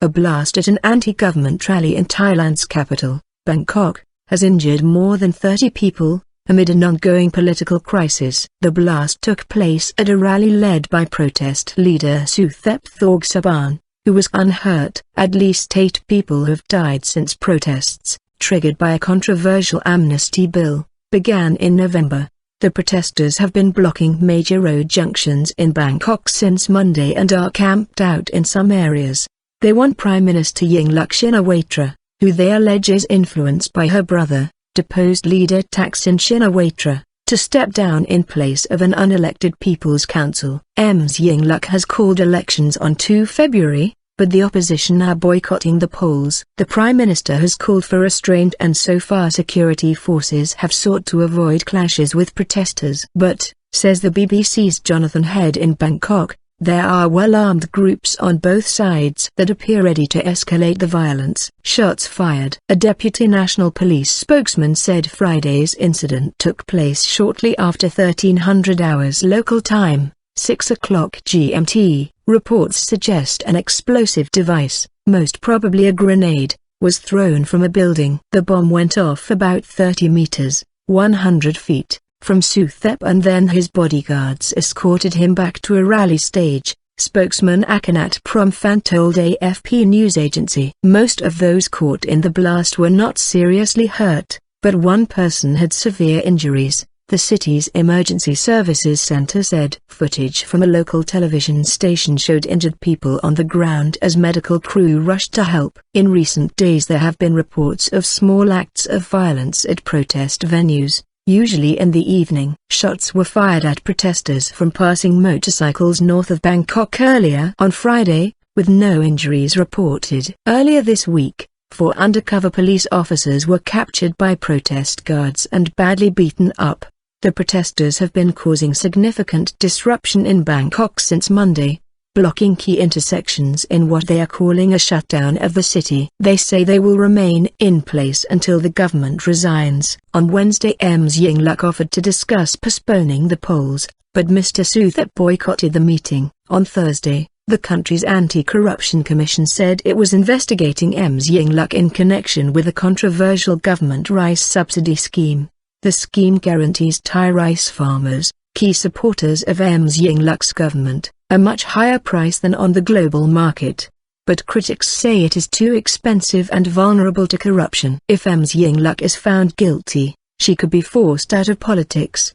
A blast at an anti-government rally in Thailand's capital, Bangkok, has injured more than 30 people, amid an ongoing political crisis. The blast took place at a rally led by protest leader Suthep Thaugsuban, who was unhurt. At least 8 people have died since protests, triggered by a controversial amnesty bill, began in November. The protesters have been blocking major road junctions in Bangkok since Monday and are camped out in some areas. They want Prime Minister Yingluck Shinawatra, who they allege is influenced by her brother, deposed leader Thaksin Shinawatra, to step down in place of an unelected People's Council. Ms Yingluck has called elections on 2 February, but the opposition are boycotting the polls. The Prime Minister has called for restraint and so far security forces have sought to avoid clashes with protesters. But, says the BBC's Jonathan Head in Bangkok, there are well-armed groups on both sides that appear ready to escalate the violence. Shots fired. A deputy National Police spokesman said Friday's incident took place shortly after 1300 hours local time, 6 o'clock GMT. Reports suggest an explosive device, most probably a grenade, was thrown from a building. The bomb went off about 30 meters, 100 feet, from Suthep, and then his bodyguards escorted him back to a rally stage, spokesman Akanat Promfan told AFP news agency. Most of those caught in the blast were not seriously hurt, but one person had severe injuries, the city's emergency services center said. Footage from a local television station showed injured people on the ground as medical crew rushed to help. In recent days there have been reports of small acts of violence at protest venues, usually in the evening. Shots were fired at protesters from passing motorcycles north of Bangkok earlier on Friday, with no injuries reported. Earlier this week, 4 undercover police officers were captured by protest guards and badly beaten up. The protesters have been causing significant disruption in Bangkok since Monday, blocking key intersections in what they are calling a shutdown of the city. They say they will remain in place until the government resigns. On Wednesday, Ms Yingluck offered to discuss postponing the polls, but Mr Suthep boycotted the meeting. On Thursday, the country's Anti-Corruption Commission said it was investigating Ms Yingluck in connection with a controversial government rice subsidy scheme. The scheme guarantees Thai rice farmers, key supporters of Ms Yingluck's government, a much higher price than on the global market. But critics say it is too expensive and vulnerable to corruption. If Ms Yingluck is found guilty, she could be forced out of politics.